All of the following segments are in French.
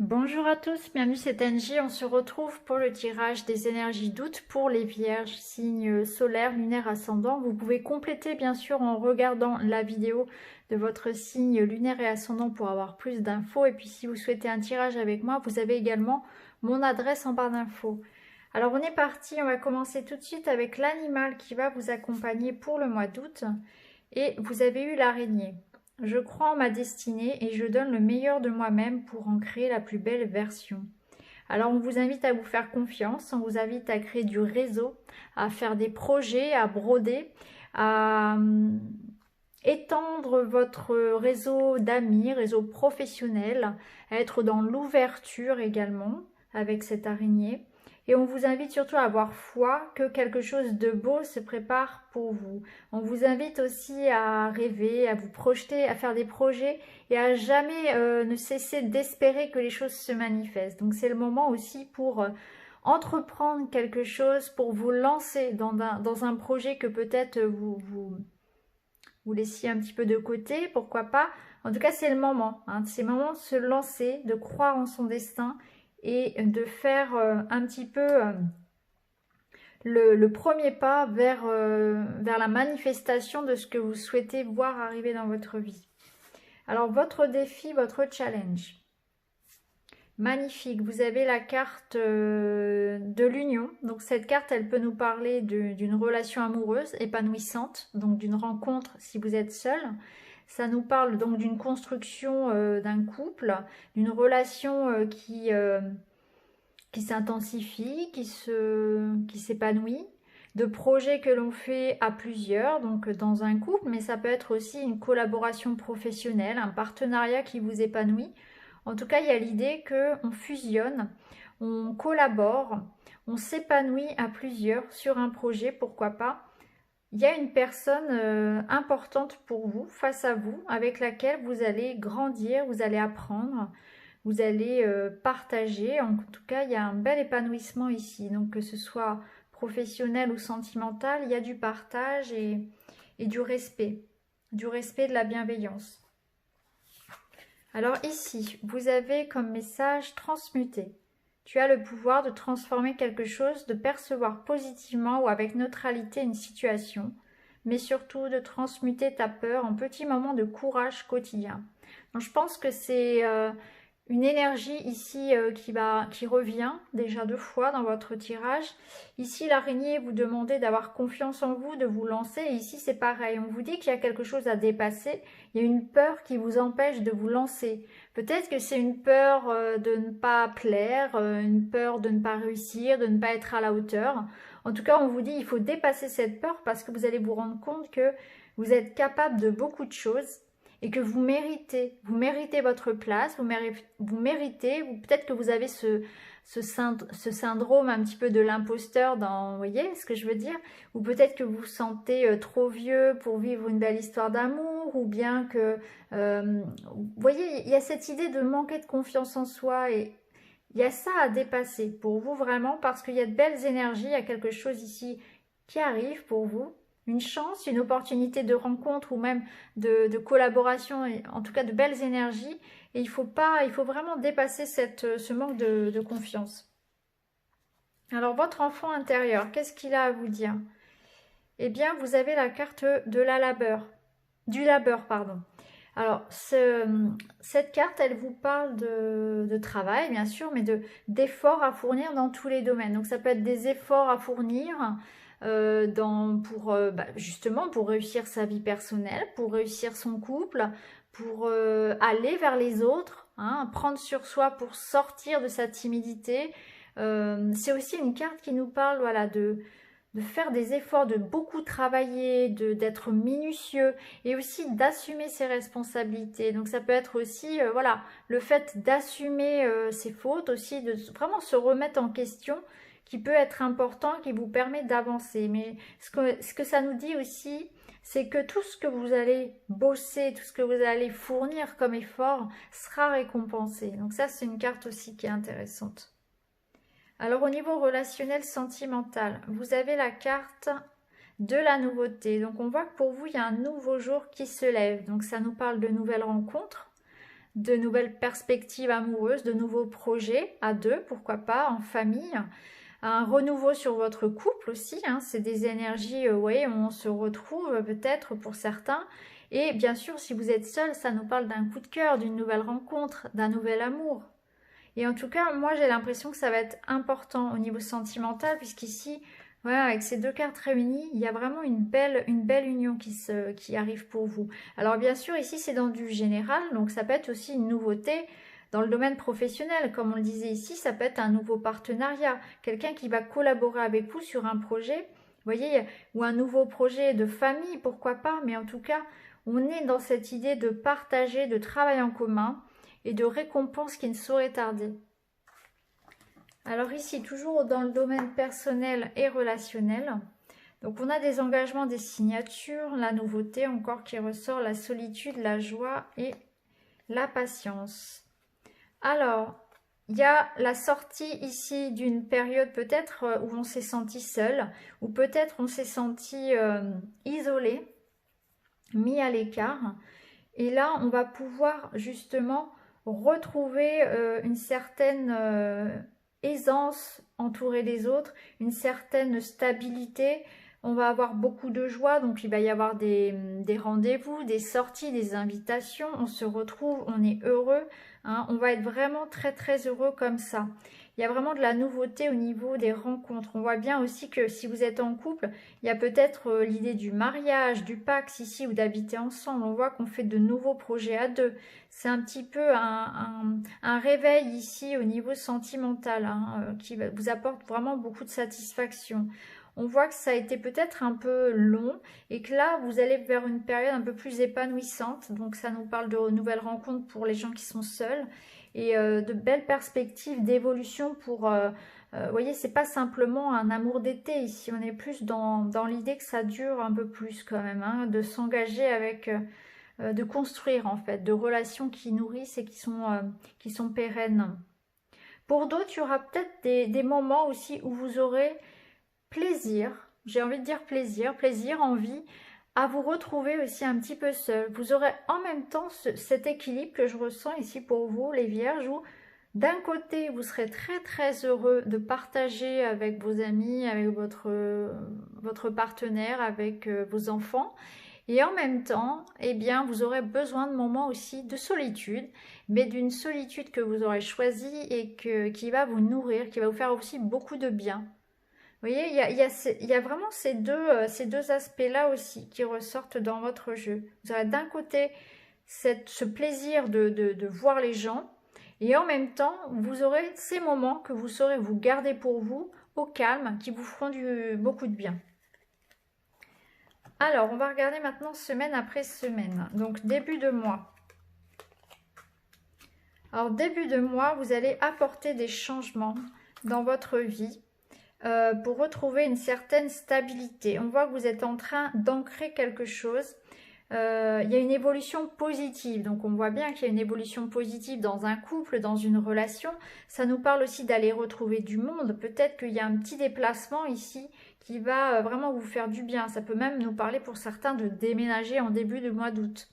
Bonjour à tous, bienvenue c'est Angie. On se retrouve pour le tirage des énergies d'août pour les vierges, signes solaires, lunaires, ascendants. Vous pouvez compléter bien sûr en regardant la vidéo de votre signe lunaire et ascendant pour avoir plus d'infos. Et puis si vous souhaitez un tirage avec moi, vous avez également mon adresse en barre d'infos. Alors on est parti, on va commencer tout de suite avec l'animal qui va vous accompagner pour le mois d'août. Et vous avez eu l'araignée. Je crois en ma destinée et je donne le meilleur de moi-même pour en créer la plus belle version. Alors on vous invite à vous faire confiance, on vous invite à créer du réseau, à faire des projets, à broder, à étendre votre réseau d'amis, réseau professionnel, à être dans l'ouverture également avec cette araignée. Et on vous invite surtout à avoir foi que quelque chose de beau se prépare pour vous. On vous invite aussi à rêver, à vous projeter, à faire des projets et à jamais ne cesser d'espérer que les choses se manifestent. Donc c'est le moment aussi pour entreprendre quelque chose, pour vous lancer dans un projet que peut-être vous laissiez un petit peu de côté, pourquoi pas. En tout cas, c'est le moment. C'est le moment de se lancer, de croire en son destin et de faire un petit peu le premier pas vers la manifestation de ce que vous souhaitez voir arriver dans votre vie. Alors, votre défi, votre challenge. Magnifique, vous avez la carte de l'union. Donc cette carte, elle peut nous parler d'une relation amoureuse épanouissante, donc d'une rencontre si vous êtes seul. Ça nous parle donc d'une construction d'un couple, d'une relation qui s'intensifie, qui s'épanouit, de projets que l'on fait à plusieurs, donc dans un couple, mais ça peut être aussi une collaboration professionnelle, un partenariat qui vous épanouit. En tout cas, il y a l'idée qu'on fusionne, on collabore, on s'épanouit à plusieurs sur un projet, pourquoi pas. Il y a une personne importante pour vous, face à vous, avec laquelle vous allez grandir, vous allez apprendre, vous allez partager. En tout cas, il y a un bel épanouissement ici. Donc que ce soit professionnel ou sentimental, il y a du partage et du respect de la bienveillance. Alors ici, vous avez comme message transmuter. Tu as le pouvoir de transformer quelque chose, de percevoir positivement ou avec neutralité une situation, mais surtout de transmuter ta peur en petits moments de courage quotidien. Donc je pense que c'est une énergie ici qui revient déjà 2 fois dans votre tirage. Ici, l'araignée vous demandez d'avoir confiance en vous, de vous lancer. Et ici, c'est pareil. On vous dit qu'il y a quelque chose à dépasser. Il y a une peur qui vous empêche de vous lancer. Peut-être que c'est une peur de ne pas plaire, une peur de ne pas réussir, de ne pas être à la hauteur. En tout cas, on vous dit qu'il faut dépasser cette peur parce que vous allez vous rendre compte que vous êtes capable de beaucoup de choses et que vous méritez votre place, vous méritez, peut-être que vous avez ce syndrome un petit peu de l'imposteur vous voyez ce que je veux dire, ou peut-être que vous vous sentez trop vieux pour vivre une belle histoire d'amour, ou bien que, vous voyez, il y a cette idée de manquer de confiance en soi, et il y a ça à dépasser pour vous vraiment, parce qu'il y a de belles énergies, il y a quelque chose ici qui arrive pour vous, une chance, une opportunité de rencontre ou même de collaboration, en tout cas de belles énergies. Et il faut vraiment dépasser ce manque de confiance. Alors votre enfant intérieur, qu'est-ce qu'il a à vous dire? Eh bien, vous avez la carte de du labeur, pardon. Alors, cette carte, elle vous parle de travail, bien sûr, mais d'efforts à fournir dans tous les domaines. Donc, ça peut être des efforts à fournir justement pour réussir sa vie personnelle, pour réussir son couple, pour aller vers les autres, hein, prendre sur soi pour sortir de sa timidité. C'est aussi une carte qui nous parle, voilà, de faire des efforts, de beaucoup travailler, d'être minutieux et aussi d'assumer ses responsabilités. Donc ça peut être aussi voilà, le fait d'assumer ses fautes, aussi de vraiment se remettre en question, qui peut être important, qui vous permet d'avancer. Mais ce que ça nous dit aussi, c'est que tout ce que vous allez bosser, tout ce que vous allez fournir comme effort sera récompensé. Donc ça, c'est une carte aussi qui est intéressante. Alors au niveau relationnel sentimental, vous avez la carte de la nouveauté. Donc on voit que pour vous, il y a un nouveau jour qui se lève. Donc ça nous parle de nouvelles rencontres, de nouvelles perspectives amoureuses, de nouveaux projets à deux, pourquoi pas, en famille. Un renouveau sur votre couple aussi, hein, c'est des énergies, vous voyez, on se retrouve peut-être pour certains. Et bien sûr, si vous êtes seul, ça nous parle d'un coup de cœur, d'une nouvelle rencontre, d'un nouvel amour. Et en tout cas, moi j'ai l'impression que ça va être important au niveau sentimental, puisqu'ici, voilà, avec ces deux cartes réunies, il y a vraiment une belle union qui arrive pour vous. Alors bien sûr, ici c'est dans du général, donc ça peut être aussi une nouveauté dans le domaine professionnel. Comme on le disait ici, ça peut être un nouveau partenariat, quelqu'un qui va collaborer avec vous sur un projet, vous voyez, ou un nouveau projet de famille, pourquoi pas, mais en tout cas, on est dans cette idée de partager, de travail en commun, et de récompenses qui ne sauraient tarder. Alors ici, toujours dans le domaine personnel et relationnel, donc on a des engagements, des signatures, la nouveauté encore qui ressort, la solitude, la joie et la patience. Alors, il y a la sortie ici d'une période peut-être où on s'est senti seul, ou peut-être on s'est senti isolé, mis à l'écart. Et là, on va pouvoir justement retrouver une certaine aisance entourée des autres, une certaine stabilité. On va avoir beaucoup de joie, donc il va y avoir des rendez-vous, des sorties, des invitations. On se retrouve, on est heureux, hein, on va être vraiment très très heureux comme ça. Il y a vraiment de la nouveauté au niveau des rencontres. On voit bien aussi que si vous êtes en couple, il y a peut-être l'idée du mariage, du Pax ici, ou d'habiter ensemble. On voit qu'on fait de nouveaux projets à deux. C'est un petit peu un réveil ici au niveau sentimental, hein, qui vous apporte vraiment beaucoup de satisfaction. On voit que ça a été peut-être un peu long et que là, vous allez vers une période un peu plus épanouissante. Donc ça nous parle de nouvelles rencontres pour les gens qui sont seuls et de belles perspectives d'évolution pour... vous voyez, c'est pas simplement un amour d'été ici, on est plus dans l'idée que ça dure un peu plus quand même, hein, de s'engager avec, de construire en fait, de relations qui nourrissent et qui sont pérennes. Pour d'autres, il y aura peut-être des moments aussi où vous aurez plaisir, j'ai envie de dire plaisir, envie, à vous retrouver aussi un petit peu seul. Vous aurez en même temps cet équilibre que je ressens ici pour vous, les vierges, où d'un côté, vous serez très très heureux de partager avec vos amis, avec votre partenaire, avec vos enfants. Et en même temps, eh bien, vous aurez besoin de moments aussi de solitude, mais d'une solitude que vous aurez choisie et qui va vous nourrir, qui va vous faire aussi beaucoup de bien. Vous voyez, il y a vraiment ces deux aspects-là aussi qui ressortent dans votre jeu. Vous aurez d'un côté ce plaisir de voir les gens, et en même temps, vous aurez ces moments que vous saurez vous garder pour vous, au calme, qui vous feront beaucoup de bien. Alors, on va regarder maintenant semaine après semaine. Donc, début de mois. Alors, début de mois, vous allez apporter des changements dans votre vie. Pour retrouver une certaine stabilité. On voit que vous êtes en train d'ancrer quelque chose. Il y a une évolution positive, donc on voit bien qu'il y a une évolution positive dans un couple, dans une relation. Ça nous parle aussi d'aller retrouver du monde. Peut-être qu'il y a un petit déplacement ici qui va vraiment vous faire du bien. Ça peut même nous parler pour certains de déménager en début de mois d'août.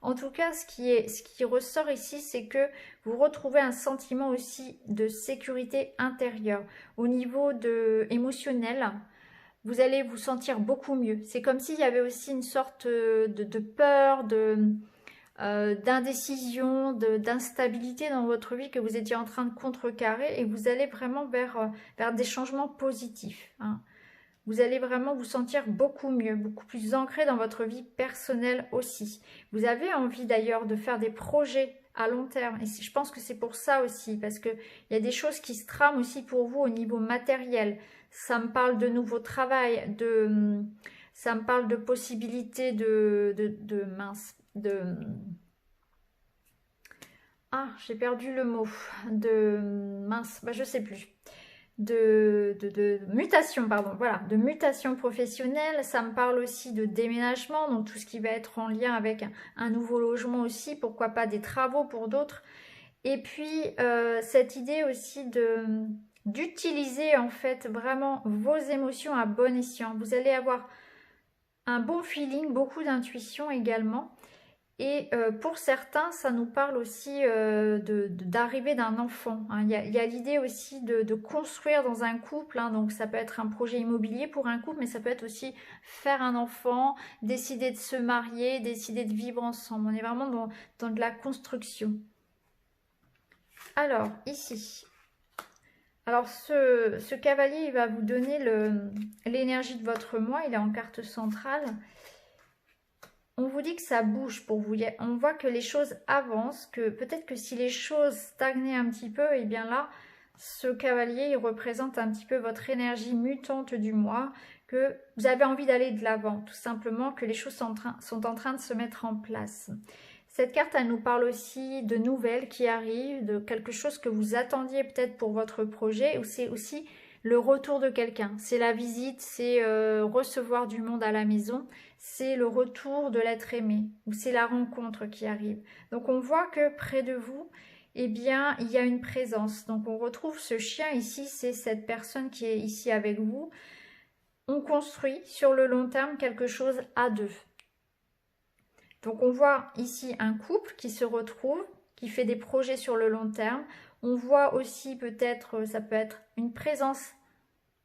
En tout cas, ce qui ressort ici, c'est que vous retrouvez un sentiment aussi de sécurité intérieure. Au niveau émotionnel, vous allez vous sentir beaucoup mieux. C'est comme s'il y avait aussi une sorte de peur, d'indécision, d'instabilité dans votre vie que vous étiez en train de contrecarrer et vous allez vraiment vers des changements positifs, hein. Vous allez vraiment vous sentir beaucoup mieux, beaucoup plus ancré dans votre vie personnelle aussi. Vous avez envie d'ailleurs de faire des projets à long terme. Et je pense que c'est pour ça aussi, parce qu'il y a des choses qui se trament aussi pour vous au niveau matériel. Ça me parle de nouveau travail, ça me parle de possibilités Ah, j'ai perdu le mot. Je sais plus. De mutation, pardon, voilà, de mutation professionnelle. Ça me parle aussi de déménagement, donc tout ce qui va être en lien avec un nouveau logement aussi, pourquoi pas des travaux pour d'autres. Et puis cette idée aussi d'utiliser en fait vraiment vos émotions à bon escient. Vous allez avoir un bon feeling, beaucoup d'intuition également. Et pour certains, ça nous parle aussi d'arrivée d'un enfant, hein. Il y a l'idée aussi de construire dans un couple, hein. Donc ça peut être un projet immobilier pour un couple, mais ça peut être aussi faire un enfant, décider de se marier, décider de vivre ensemble. On est vraiment dans de la construction. Alors, ici. Alors, ce cavalier, il va vous donner l'énergie de votre mois. Il est en carte centrale. On vous dit que ça bouge pour vous. On voit que les choses avancent, que peut-être que si les choses stagnaient un petit peu, et bien là, ce cavalier, il représente un petit peu votre énergie mutante du mois, que vous avez envie d'aller de l'avant, tout simplement, que les choses sont en train de se mettre en place. Cette carte, elle nous parle aussi de nouvelles qui arrivent, de quelque chose que vous attendiez peut-être pour votre projet, ou c'est aussi le retour de quelqu'un. C'est la visite, c'est recevoir du monde à la maison, c'est le retour de l'être aimé, ou c'est la rencontre qui arrive. Donc on voit que près de vous, eh bien, il y a une présence. Donc on retrouve ce chien ici, c'est cette personne qui est ici avec vous. On construit sur le long terme quelque chose à deux. Donc on voit ici un couple qui se retrouve, qui fait des projets sur le long terme. On voit aussi peut-être, ça peut être une présence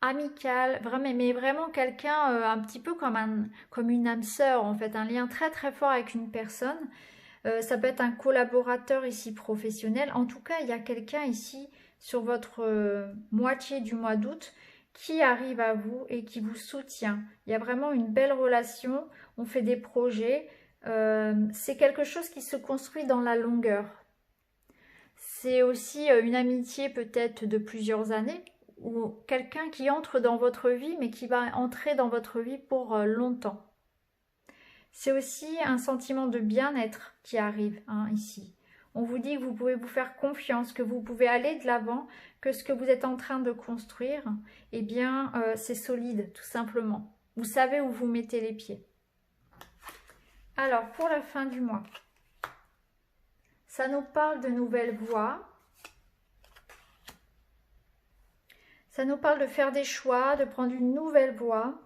amicale, vraiment, mais vraiment quelqu'un un petit peu comme une âme sœur en fait, un lien très très fort avec une personne. Ça peut être un collaborateur ici professionnel. En tout cas, il y a quelqu'un ici sur votre moitié du mois d'août qui arrive à vous et qui vous soutient. Il y a vraiment une belle relation, on fait des projets. C'est quelque chose qui se construit dans la longueur. C'est aussi une amitié peut-être de plusieurs années ou quelqu'un qui entre dans votre vie mais qui va entrer dans votre vie pour longtemps. C'est aussi un sentiment de bien-être qui arrive ici. On vous dit que vous pouvez vous faire confiance, que vous pouvez aller de l'avant, que ce que vous êtes en train de construire, eh bien, c'est solide, tout simplement. Vous savez où vous mettez les pieds. Alors, pour la fin du mois, ça nous parle de nouvelles voies. Ça nous parle de faire des choix, de prendre une nouvelle voie.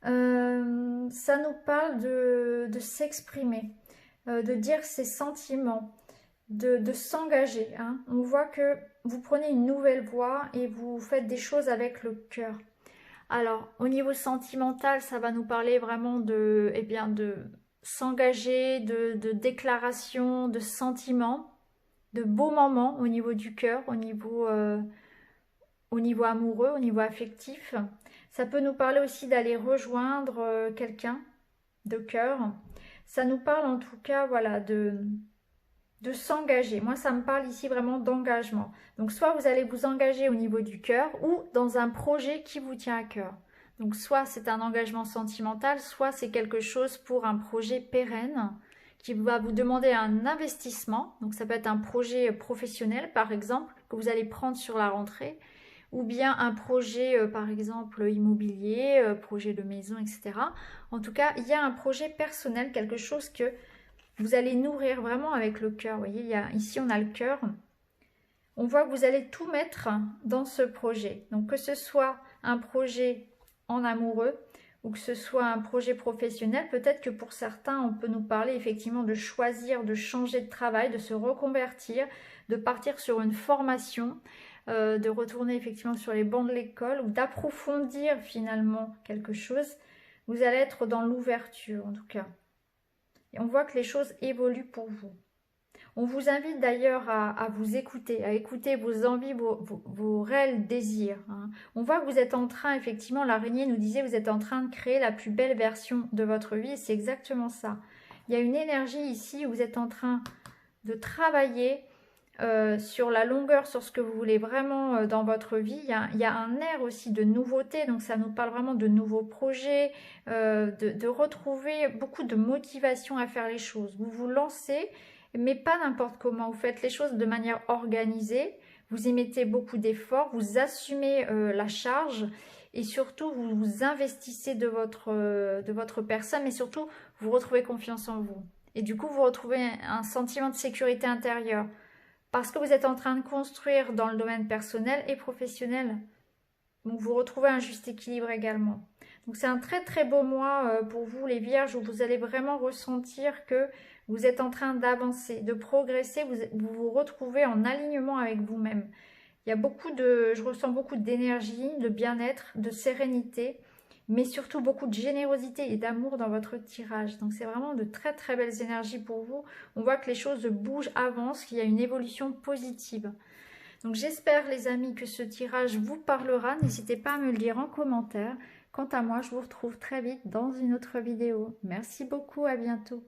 Ça nous parle de s'exprimer, de dire ses sentiments, de s'engager. On voit que vous prenez une nouvelle voie et vous faites des choses avec le cœur. Alors, au niveau sentimental, ça va nous parler vraiment de s'engager, de déclaration, de sentiments, de beaux moments au niveau du cœur, au niveau amoureux, au niveau affectif. Ça peut nous parler aussi d'aller rejoindre quelqu'un de cœur. Ça nous parle en tout cas, voilà, de s'engager. Moi, ça me parle ici vraiment d'engagement. Donc, soit vous allez vous engager au niveau du cœur ou dans un projet qui vous tient à cœur. Donc, soit c'est un engagement sentimental, soit c'est quelque chose pour un projet pérenne qui va vous demander un investissement. Donc, ça peut être un projet professionnel, par exemple, que vous allez prendre sur la rentrée, ou bien un projet, par exemple, immobilier, projet de maison, etc. En tout cas, il y a un projet personnel, quelque chose que vous allez nourrir vraiment avec le cœur. Vous voyez, ici, on a le cœur. On voit que vous allez tout mettre dans ce projet. Donc, que ce soit un projet en amoureux ou que ce soit un projet professionnel, peut-être que pour certains, on peut nous parler effectivement de choisir, de changer de travail, de se reconvertir, de partir sur une formation, de retourner effectivement sur les bancs de l'école ou d'approfondir finalement quelque chose. Vous allez être dans l'ouverture en tout cas. Et on voit que les choses évoluent pour vous. On vous invite d'ailleurs à vous écouter, à écouter vos envies, vos réels désirs. On voit que vous êtes en train, effectivement, l'araignée nous disait, vous êtes en train de créer la plus belle version de votre vie. C'est exactement ça. Il y a une énergie ici où vous êtes en train de travailler sur la longueur, sur ce que vous voulez vraiment dans votre vie. Il y a un air aussi de nouveauté, donc ça nous parle vraiment de nouveaux projets, de retrouver beaucoup de motivation à faire les choses. Vous vous lancez, mais pas n'importe comment. Vous faites les choses de manière organisée, vous y mettez beaucoup d'efforts, vous assumez la charge et surtout vous vous investissez de votre personne, mais surtout vous retrouvez confiance en vous. Et du coup, vous retrouvez un sentiment de sécurité intérieure. Parce que vous êtes en train de construire dans le domaine personnel et professionnel. Donc vous retrouvez un juste équilibre également. Donc c'est un très très beau mois pour vous les Vierges, où vous allez vraiment ressentir que vous êtes en train d'avancer, de progresser, vous vous retrouvez en alignement avec vous-même. Il y a je ressens beaucoup d'énergie, de bien-être, de sérénité, mais surtout beaucoup de générosité et d'amour dans votre tirage. Donc c'est vraiment de très très belles énergies pour vous. On voit que les choses bougent, avancent, qu'il y a une évolution positive. Donc j'espère les amis que ce tirage vous parlera. N'hésitez pas à me le dire en commentaire. Quant à moi, je vous retrouve très vite dans une autre vidéo. Merci beaucoup, à bientôt.